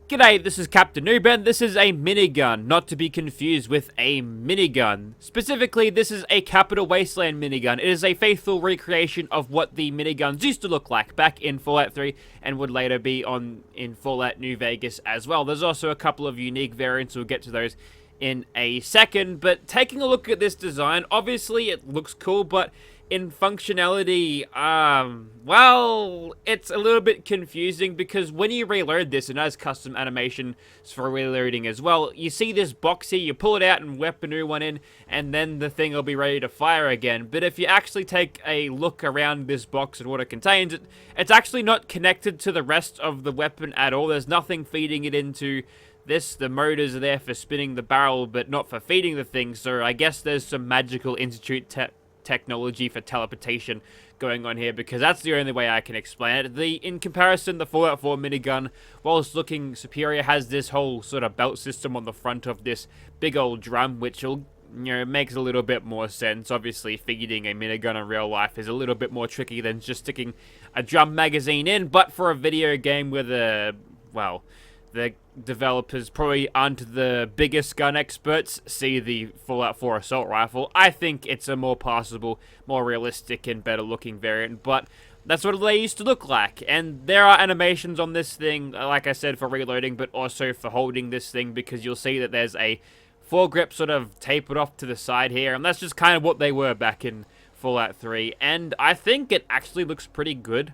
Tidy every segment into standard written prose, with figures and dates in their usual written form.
G'day, this is Captainoob, and this is a minigun, not to be confused with a minigun. Specifically, this is a Capital Wasteland minigun. It is a faithful recreation of what the miniguns used to look like back in Fallout 3 and would later be in Fallout New Vegas as well. There's also a couple of unique variants, we'll get to those in a second, but taking a look at this design, obviously it looks cool, but in functionality, well, it's a little bit confusing because when you reload this, and has custom animations for reloading as well, you see this box here, you pull it out and weapon new one in, and then the thing will be ready to fire again. But if you actually take a look around this box and what it contains, it's actually not connected to the rest of the weapon at all. There's nothing feeding it into this. The motors are there for spinning the barrel, but not for feeding the thing, so I guess there's some magical institute technology for teleportation going on here, because that's the only way I can explain it. In comparison, the Fallout 4 minigun, whilst looking superior, has this whole sort of belt system on the front of this big old drum, which will, makes a little bit more sense. Obviously, feeding a minigun in real life is a little bit more tricky than just sticking a drum magazine in, but for a video game where the developers probably aren't the biggest gun experts, see the Fallout 4 assault rifle, I think it's a more passable, more realistic and better looking variant, but that's what they used to look like. And there are animations on this thing, like I said, for reloading, but also for holding this thing, because you'll see that there's a foregrip sort of tapered off to the side here, and that's just kind of what they were back in Fallout 3, and I think it actually looks pretty good,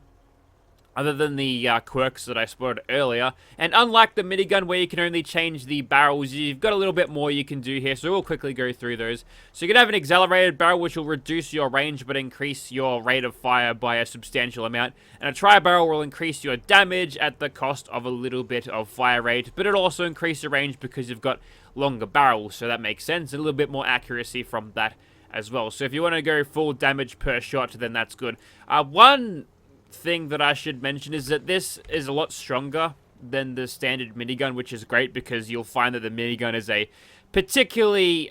other than the quirks that I spotted earlier. And unlike the minigun where you can only change the barrels, you've got a little bit more you can do here, so we'll quickly go through those. So you can have an accelerated barrel, which will reduce your range but increase your rate of fire by a substantial amount, and a tri-barrel will increase your damage at the cost of a little bit of fire rate, but it'll also increase your range because you've got longer barrels, so that makes sense, and a little bit more accuracy from that as well. So if you want to go full damage per shot, then that's good. One thing that I should mention is that this is a lot stronger than the standard minigun, which is great because you'll find that the minigun is a particularly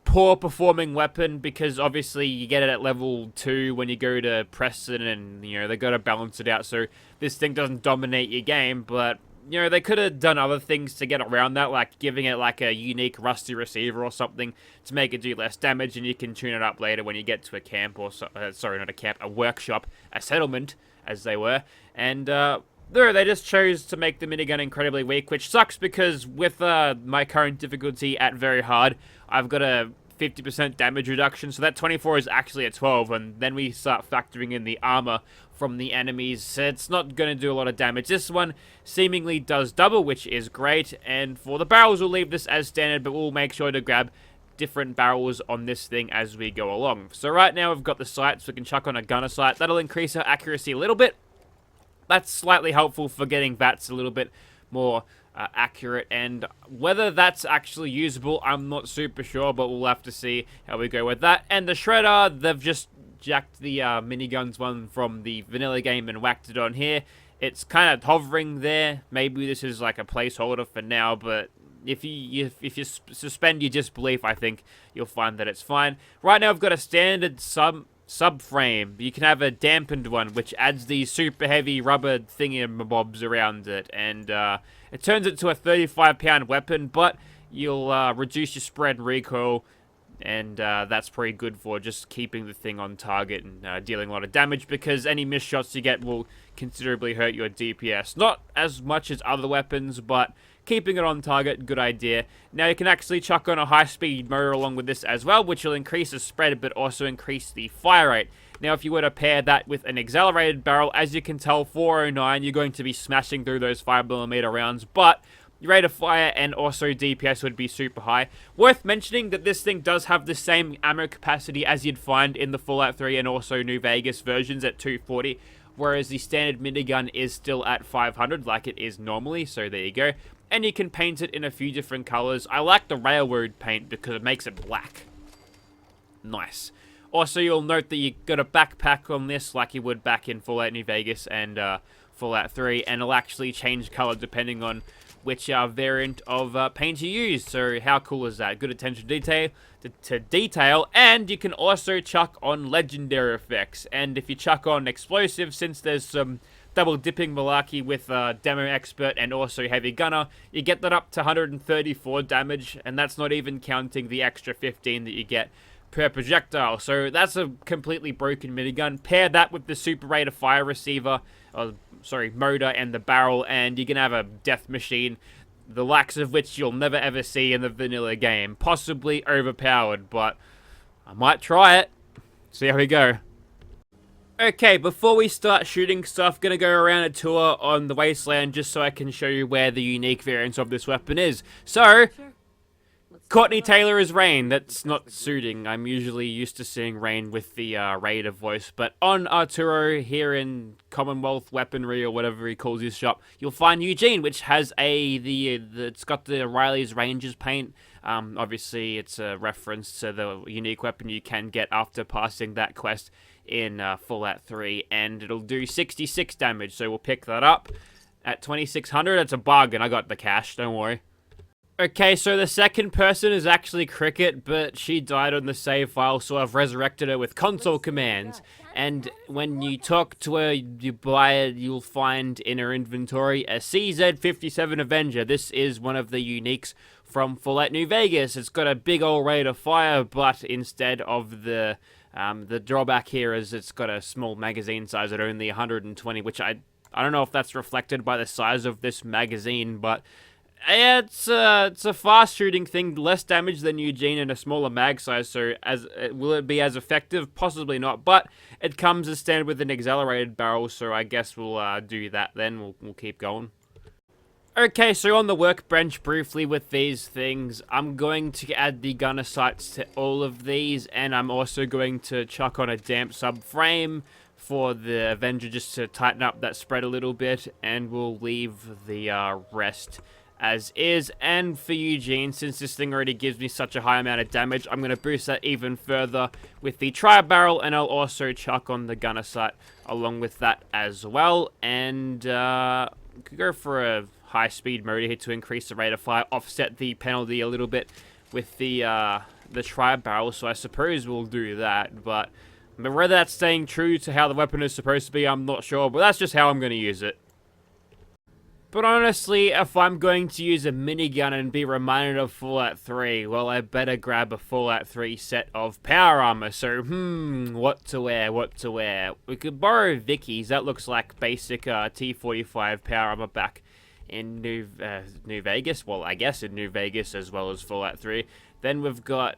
poor performing weapon, because obviously you get it at level 2 when you go to Preston, and they got to balance it out so this thing doesn't dominate your game. But they could have done other things to get around that, like giving it like a unique rusty receiver or something to make it do less damage, and you can tune it up later when you get to a camp, or sorry, not a camp, a workshop, a settlement, as they were. And they just chose to make the minigun incredibly weak, which sucks because with my current difficulty at very hard, I've got a 50% damage reduction, so that 24 is actually a 12, and then we start factoring in the armor from the enemies, so it's not going to do a lot of damage. This one seemingly does double, which is great, and for the barrels, we'll leave this as standard, but we'll make sure to grab different barrels on this thing as we go along. So right now, we've got the sights, we can chuck on a gunner sight. That'll increase our accuracy a little bit. That's slightly helpful for getting VATS a little bit more accurate, and whether that's actually usable, I'm not super sure, but we'll have to see how we go with that. And the shredder, they've just jacked the miniguns one from the vanilla game and whacked it on here. It's kind of hovering there. Maybe this is like a placeholder for now, but if you suspend your disbelief, I think you'll find that it's fine. Right now, I've got a standard subframe. You can have a dampened one, which adds these super heavy rubber thingamabobs around it, and it turns it to a 35-pound weapon, but you'll reduce your spread and recoil, and that's pretty good for just keeping the thing on target and dealing a lot of damage, because any missed shots you get will considerably hurt your DPS. Not as much as other weapons, but keeping it on target, good idea. Now you can actually chuck on a high-speed motor along with this as well, which will increase the spread, but also increase the fire rate. Now if you were to pair that with an accelerated barrel, as you can tell, 409, you're going to be smashing through those 5mm rounds, but your rate of fire and also DPS would be super high. Worth mentioning that this thing does have the same ammo capacity as you'd find in the Fallout 3 and also New Vegas versions at 240, whereas the standard minigun is still at 500 like it is normally, so there you go. And you can paint it in a few different colors. I like the railroad paint because it makes it black. Nice. Also, you'll note that you got a backpack on this like you would back in Fallout New Vegas and Fallout 3, and it'll actually change color depending on which variant of paint you use. So how cool is that? Good attention to detail, and you can also chuck on legendary effects. And if you chuck on explosives, since there's some double dipping malarkey with Demo Expert and also Heavy Gunner, you get that up to 134 damage, and that's not even counting the extra 15 that you get per projectile. So that's a completely broken minigun. Pair that with the Super Rate of Fire Receiver, motor, and the barrel, and you can have a death machine, the likes of which you'll never ever see in the vanilla game. Possibly overpowered, but I might try it. See how we go. Okay, before we start shooting stuff, gonna go around a tour on the Wasteland just so I can show you where the unique variants of this weapon is. So, Courtney Taylor is Raine. That's not suiting. I'm usually used to seeing Raine with the Raider voice. But on Arturo here in Commonwealth Weaponry or whatever he calls his shop, you'll find Eugene, which has it's got the Riley's Rangers paint. Obviously, it's a reference to the unique weapon you can get after passing that quest in Fallout 3, and it'll do 66 damage, so we'll pick that up at 2600. It's a bargain. I got the cash, don't worry. Okay, so the second person is actually Cricket, but she died on the save file, so I've resurrected her with console commands. And when you talk to her, you buy it, you'll find in her inventory a CZ57 Avenger. This is one of the uniques from Fallout New Vegas. It's got a big old rate of fire, but instead of the drawback here is it's got a small magazine size at only 120, which I don't know if that's reflected by the size of this magazine, but yeah, it's a fast shooting thing, less damage than Eugene and a smaller mag size, so will it be as effective? Possibly not, but it comes as standard with an accelerated barrel, so I guess we'll do that then. We'll keep going. Okay, so on the workbench briefly with these things, I'm going to add the gunner sights to all of these, and I'm also going to chuck on a damp subframe for the Avenger just to tighten up that spread a little bit, and we'll leave the rest as is. And for Eugene, since this thing already gives me such a high amount of damage, I'm going to boost that even further with the tri-barrel, and I'll also chuck on the gunner sight along with that as well, and could go for a high-speed motor here to increase the rate of fire, offset the penalty a little bit with the tri-barrel, so I suppose we'll do that, but whether that's staying true to how the weapon is supposed to be, I'm not sure, but that's just how I'm going to use it. But honestly, if I'm going to use a minigun and be reminded of Fallout 3, well, I better grab a Fallout 3 set of power armor. So, what to wear? We could borrow Vicky's. That looks like basic T45 power armor back in New Vegas. Well, I guess in New Vegas as well as Fallout 3. Then we've got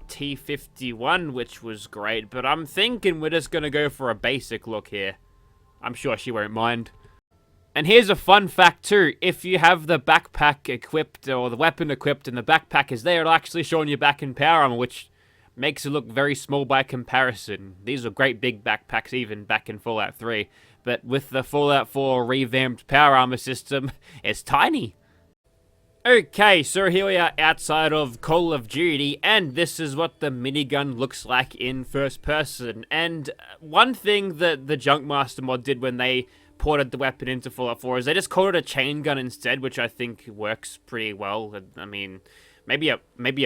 T51, which was great. But I'm thinking we're just going to go for a basic look here. I'm sure she won't mind. And here's a fun fact too, if you have the backpack equipped, or the weapon equipped, and the backpack is there, it'll actually show on your back in power armor, which makes it look very small by comparison. These are great big backpacks even back in Fallout 3, but with the Fallout 4 revamped power armor system, it's tiny. Okay, so here we are outside of Call of Duty, and this is what the minigun looks like in first person. And one thing that the Junkmaster mod did when they ported the weapon into Fallout 4 is they just called it a chain gun instead, which I think works pretty well. I mean, maybe a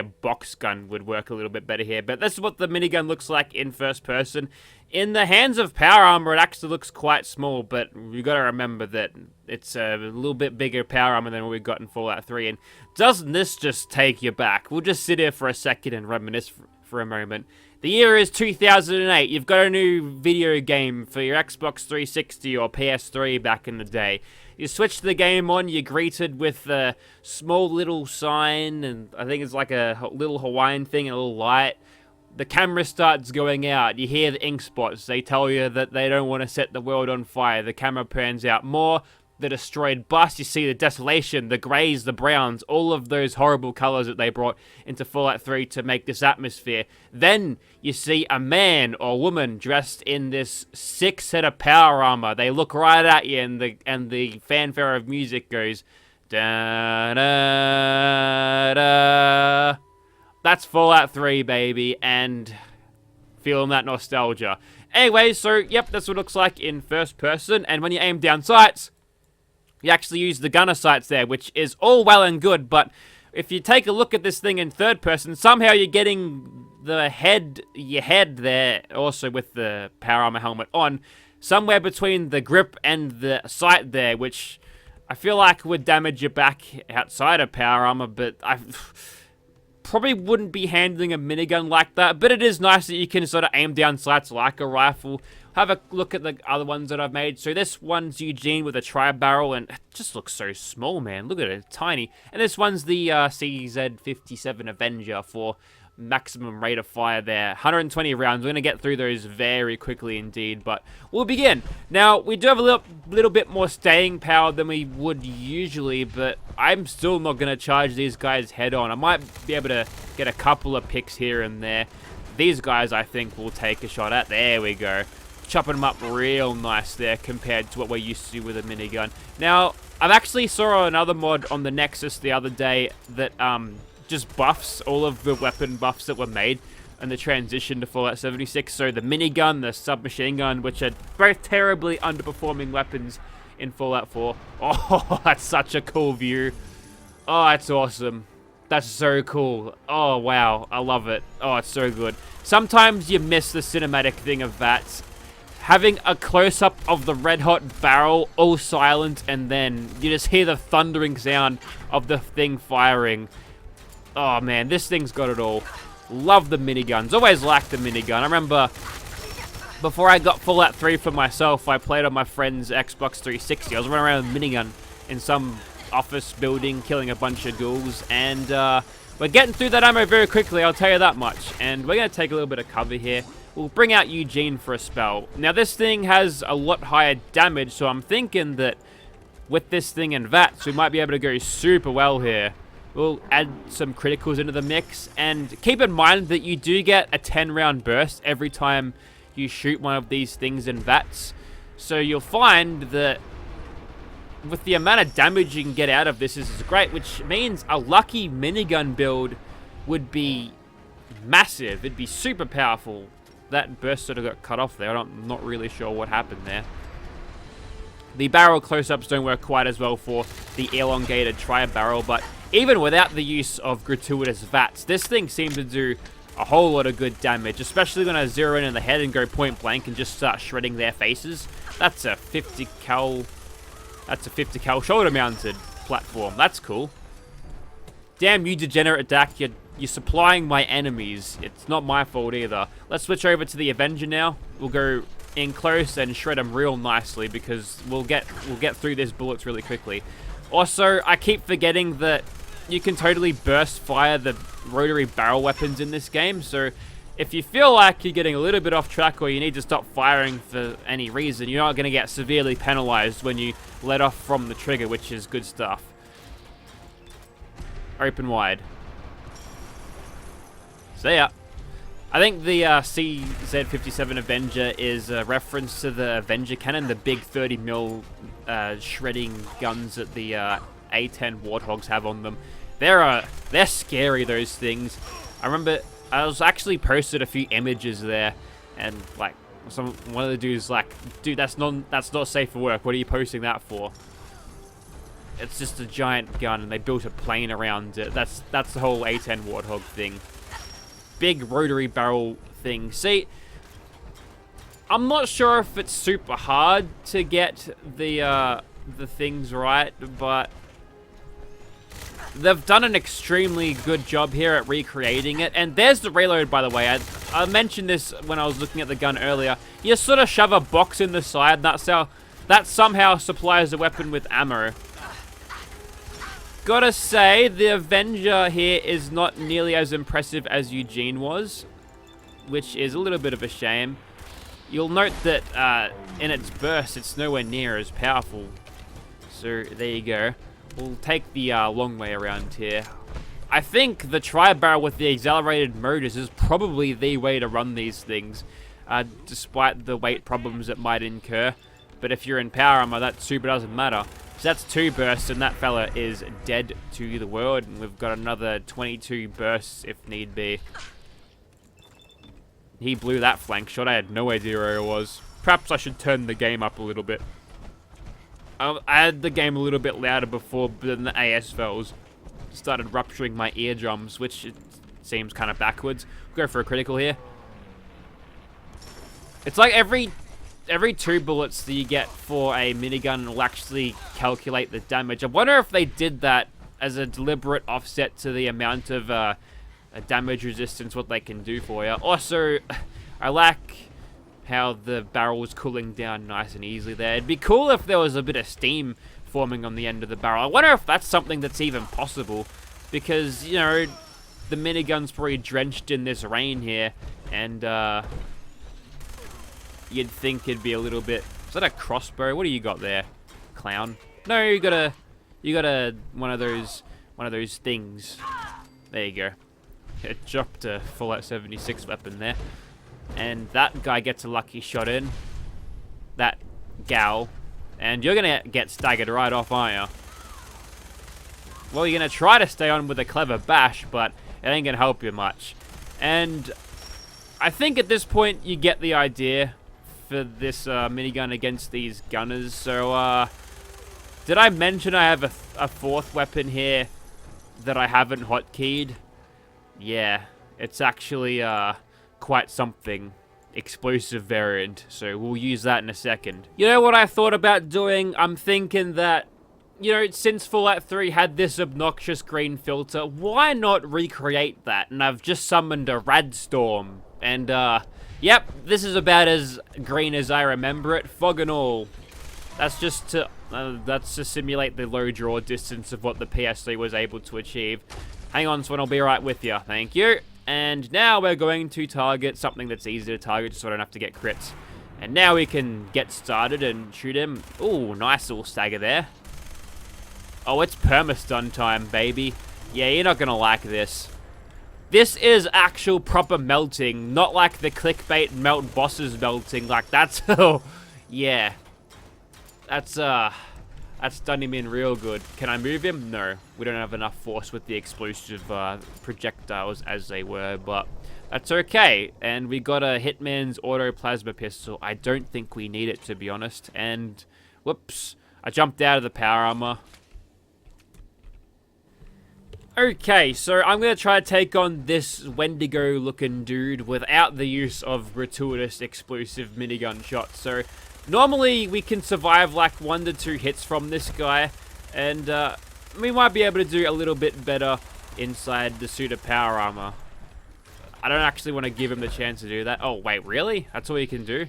box gun would work a little bit better here, but this is what the minigun looks like in first person. In the hands of power armor, it actually looks quite small, but you got to remember that it's a little bit bigger power armor than what we got in Fallout 3. And doesn't this just take you back? We'll just sit here for a second and reminisce for a moment. The year is 2008. You've got a new video game for your Xbox 360 or PS3 back in the day. You switch the game on, you're greeted with a small little sign, and I think it's like a little Hawaiian thing, a little light. The camera starts going out. You hear the ink spots. They tell you that they don't want to set the world on fire. The camera pans out more. The destroyed bus, you see the desolation, the greys, the browns, all of those horrible colors that they brought into Fallout 3 to make this atmosphere. Then you see a man or woman dressed in this sick set of power armor. They look right at you, and the fanfare of music goes da da da. That's Fallout 3, baby, and feeling that nostalgia. Anyway, so yep, that's what it looks like in first person, and when you aim down sights, you actually use the gunner sights there, which is all well and good, but if you take a look at this thing in third person, somehow you're getting your head there, also with the power armor helmet on, somewhere between the grip and the sight there, which I feel like would damage your back outside of power armor, but I probably wouldn't be handling a minigun like that. But it is nice that you can sort of aim down sights like a rifle. Have a look at the other ones that I've made. So this one's Eugene with a tri-barrel, and it just looks so small, man. Look at it, it's tiny. And this one's the CZ57 Avenger for maximum rate of fire there. 120 rounds. We're going to get through those very quickly indeed, but we'll begin. Now, we do have a little bit more staying power than we would usually, but I'm still not going to charge these guys head on. I might be able to get a couple of picks here and there. These guys, I think, will take a shot at. There we go. Chopping them up real nice there compared to what we're used to with a minigun. Now, I've actually saw another mod on the Nexus the other day that just buffs all of the weapon buffs that were made and the transition to Fallout 76. So the minigun, the submachine gun, which are both terribly underperforming weapons in Fallout 4. Oh, that's such a cool view. Oh, that's awesome. That's so cool. Oh, wow. I love it. Oh, it's so good. Sometimes you miss the cinematic thing of VATS. Having a close-up of the red-hot barrel, all silent, and then you just hear the thundering sound of the thing firing. Oh, man, this thing's got it all. Love the miniguns. Always liked the minigun. I remember before I got Fallout 3 for myself, I played on my friend's Xbox 360. I was running around with a minigun in some office building, killing a bunch of ghouls, and we're getting through that ammo very quickly, I'll tell you that much. And we're going to take a little bit of cover here. We'll bring out Eugene for a spell. Now, this thing has a lot higher damage, so I'm thinking that with this thing and VATS, we might be able to go super well here. We'll add some criticals into the mix, and keep in mind that you do get a 10-round burst every time you shoot one of these things in VATS. So you'll find that with the amount of damage you can get out of this is great, which means a lucky minigun build would be massive. It'd be super powerful. That burst sort of got cut off there. I'm not really sure what happened there. The barrel close-ups don't work quite as well for the elongated tri-barrel, but even without the use of gratuitous VATS, this thing seems to do a whole lot of good damage, especially when I zero in the head and go point blank and just start shredding their faces. That's a 50 cal shoulder mounted platform. That's cool. Damn you, degenerate Dak, you're supplying my enemies. It's not my fault either. Let's switch over to the Avenger now. We'll go in close and shred them real nicely because we'll get through these bullets really quickly. Also, I keep forgetting that you can totally burst fire the rotary barrel weapons in this game, so if you feel like you're getting a little bit off track or you need to stop firing for any reason, you're not going to get severely penalized when you let off from the trigger, which is good stuff. Open wide. So yeah, I think the CZ57 Avenger is a reference to the Avenger cannon, the big 30mm shredding guns that the A10 Warthogs have on them. They're scary, those things. I remember I was actually posted a few images there, and like one of the dudes like, dude, that's not safe for work. What are you posting that for? It's just a giant gun, and they built a plane around it. That's the whole A10 Warthog thing. Big rotary barrel thing. See, I'm not sure if it's super hard to get the things right, but they've done an extremely good job here at recreating it. And there's the reload, by the way. I mentioned this when I was looking at the gun earlier. You sort of shove a box in the side, and that somehow supplies the weapon with ammo. Gotta say, the Avenger here is not nearly as impressive as Eugene was, which is a little bit of a shame. You'll note that in its burst, it's nowhere near as powerful. So there you go. We'll take the long way around here. I think the tri-barrel with the accelerated motors is probably the way to run these things, despite the weight problems it might incur. But if you're in power armor, that super doesn't matter. So that's 2 bursts, and that fella is dead to the world. And we've got another 22 bursts if need be. He blew that flank shot. I had no idea where it was. Perhaps I should turn the game up a little bit. I had the game a little bit louder before, but then the AS fells started rupturing my eardrums, which it seems kind of backwards. We'll go for a critical here. It's like every every 2 bullets that you get for a minigun will actually calculate the damage. I wonder if they did that as a deliberate offset to the amount of damage resistance, what they can do for you. Also, I like how the barrel was cooling down nice and easily there. It'd be cool if there was a bit of steam forming on the end of the barrel. I wonder if that's something that's even possible, because, you know, the minigun's probably drenched in this rain here, and you'd think it'd be a little bit... Is that a crossbow? What do you got there, clown? No, you got a one of those things. There you go. It dropped a Fallout 76 weapon there, and that guy gets a lucky shot in. That gal, and you're gonna get staggered right off, aren't you? Well, you're gonna try to stay on with a clever bash, but it ain't gonna help you much. And I think at this point you get the idea for this minigun against these gunners. So, did I mention I have a 4th weapon here that I haven't hotkeyed? Yeah, it's actually quite something. Explosive variant, so we'll use that in a second. You know what I thought about doing? I'm thinking that, you know, since Fallout 3 had this obnoxious green filter, why not recreate that? And I've just summoned a Radstorm, and yep, this is about as green as I remember it, fog and all. That's just to simulate the low draw distance of what the PS3 was able to achieve. Hang on, Swan, I'll be right with you. Thank you. And now we're going to target something that's easy to target, just so I don't have to get crits. And now we can get started and shoot him. Ooh, nice little stagger there. Oh, it's perma-stun time, baby. Yeah, you're not gonna like this. This is actual proper melting, not like the clickbait melt bosses melting. Like, that's... Oh, yeah. That's done him in real good. Can I move him? No. We don't have enough force with the explosive projectiles as they were, but that's okay. And we got a Hitman's auto plasma pistol. I don't think we need it, to be honest. And, whoops. I jumped out of the power armor. Okay, so I'm going to try to take on this Wendigo-looking dude without the use of gratuitous explosive minigun shots. So, normally we can survive like 1 to 2 hits from this guy, and we might be able to do a little bit better inside the suit of power armor. I don't actually want to give him the chance to do that. Oh, wait, really? That's all you can do?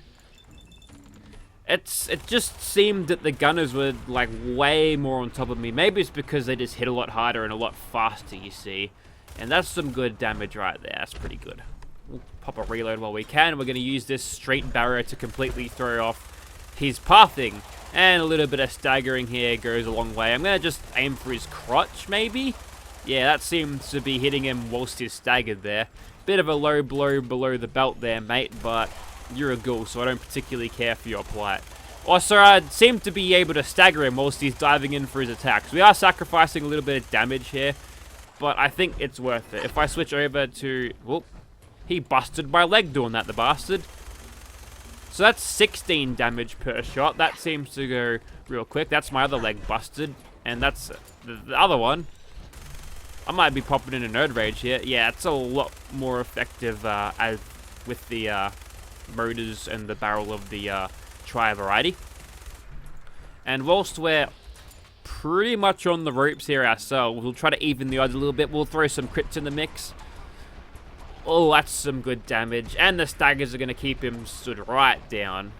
It just seemed that the gunners were, like, way more on top of me. Maybe it's because they just hit a lot harder and a lot faster, you see. And that's some good damage right there. That's pretty good. We'll pop a reload while we can. We're going to use this street barrier to completely throw off his pathing. And a little bit of staggering here goes a long way. I'm going to just aim for his crotch, maybe? Yeah, that seems to be hitting him whilst he's staggered there. Bit of a low blow below the belt there, mate, but... you're a ghoul, so I don't particularly care for your plight. Also, I seem to be able to stagger him whilst he's diving in for his attacks. We are sacrificing a little bit of damage here, but I think it's worth it. If I switch over to... whoop, he busted my leg doing that, the bastard. So that's 16 damage per shot. That seems to go real quick. That's my other leg busted, and that's the other one. I might be popping in a nerd rage here. Yeah, it's a lot more effective as with the... motors and the barrel of the tri-variety. And whilst we're pretty much on the ropes here ourselves, we'll try to even the odds a little bit. We'll throw some crits in the mix. Oh, that's some good damage. And the staggers are going to keep him stood right down.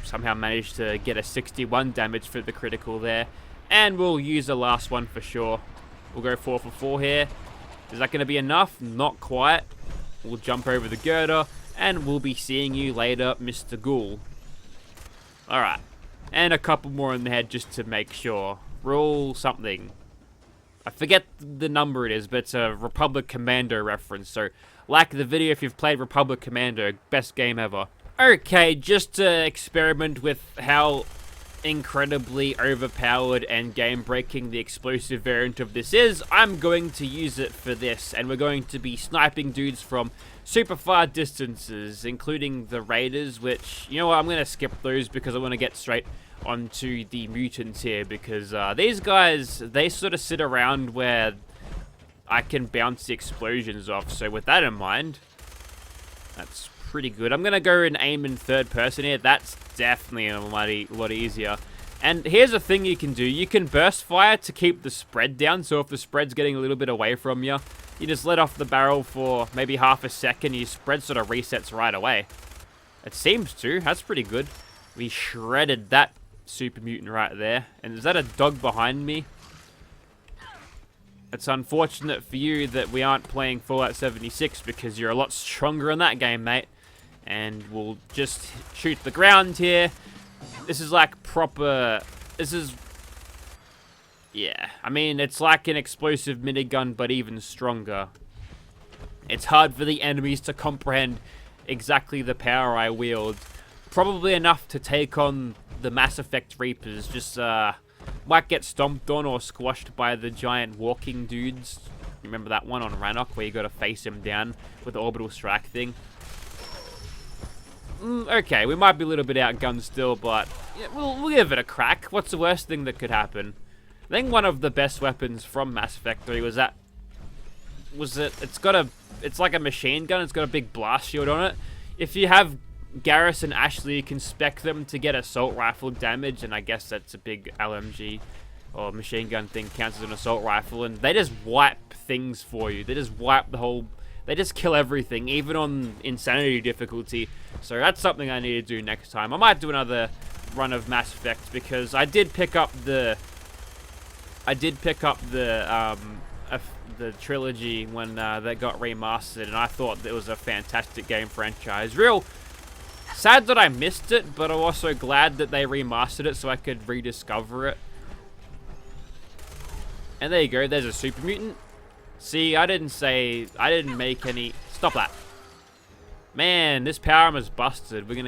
Somehow managed to get a 61 damage for the critical there. And we'll use the last one for sure. We'll go 4 for 4 here. Is that going to be enough? Not quite. We'll jump over the girder, and we'll be seeing you later, Mr. Ghoul. Alright. And a couple more in the head just to make sure. Roll something. I forget the number it is, but it's a Republic Commando reference. So, like the video if you've played Republic Commando. Best game ever. Okay, just to experiment with how incredibly overpowered and game-breaking the explosive variant of this is, I'm going to use it for this, and we're going to be sniping dudes from super far distances, including the raiders, which, you know what, I'm going to skip those because I want to get straight onto the mutants here, because these guys, they sort of sit around where I can bounce the explosions off. So with that in mind, that's pretty good. I'm going to go and aim in third person here. That's definitely a lot easier. And here's a thing you can do. You can burst fire to keep the spread down. So if the spread's getting a little bit away from you, you just let off the barrel for maybe half a second. Your spread sort of resets right away. It seems to. That's pretty good. We shredded that super mutant right there. And is that a dog behind me? It's unfortunate for you that we aren't playing Fallout 76 because you're a lot stronger in that game, mate. And we'll just shoot the ground here. This is like proper... This is... Yeah, I mean, it's like an explosive minigun, but even stronger. It's hard for the enemies to comprehend exactly the power I wield. Probably enough to take on the Mass Effect Reapers. Just, might get stomped on or squashed by the giant walking dudes. Remember that one on Rannoch where you gotta face him down with the orbital strike thing? Okay, we might be a little bit outgunned still, but yeah, we'll give it a crack. What's the worst thing that could happen? I think one of the best weapons from Mass Effect 3 was that... It's like a machine gun. It's got a big blast shield on it. If you have Garrus and Ashley, you can spec them to get assault rifle damage, and I guess that's a big LMG or machine gun thing counts as an assault rifle, and they just wipe things for you. They just wipe the whole... They just kill everything, even on insanity difficulty. So that's something I need to do next time. I might do another run of Mass Effect because I did pick up the trilogy when they got remastered, and I thought it was a fantastic game franchise. Real sad that I missed it, but I'm also glad that they remastered it so I could rediscover it. And there you go. There's a super mutant. See, I didn't make any... Stop that. Man, this power armor's busted. We'll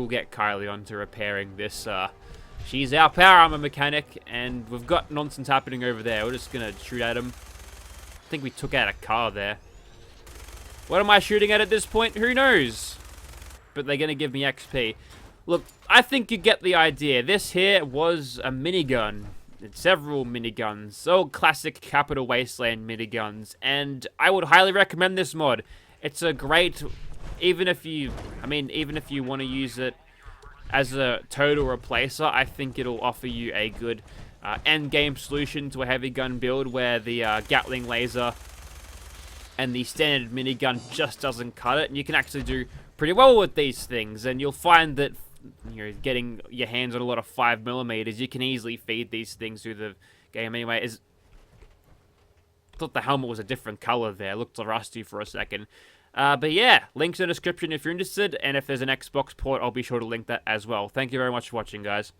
get Kylie on to repairing this. She's our power armor mechanic, and we've got nonsense happening over there. We're just gonna shoot at him. I think we took out a car there. What am I shooting at this point? Who knows? But they're gonna give me XP. Look, I think you get the idea. This here was a minigun. Several miniguns, old classic Capital Wasteland miniguns, and I would highly recommend this mod. It's a great, even if you want to use it as a total replacer, I think it'll offer you a good end game solution to a heavy gun build where the Gatling laser and the standard minigun just doesn't cut it, and you can actually do pretty well with these things, and you'll find that you're getting your hands on a lot of 5mm. You can easily feed these things through the game anyway. I thought the helmet was a different color there. It looked rusty for a second. But yeah, links in the description if you're interested, and if there's an Xbox port, I'll be sure to link that as well. Thank you very much for watching, guys.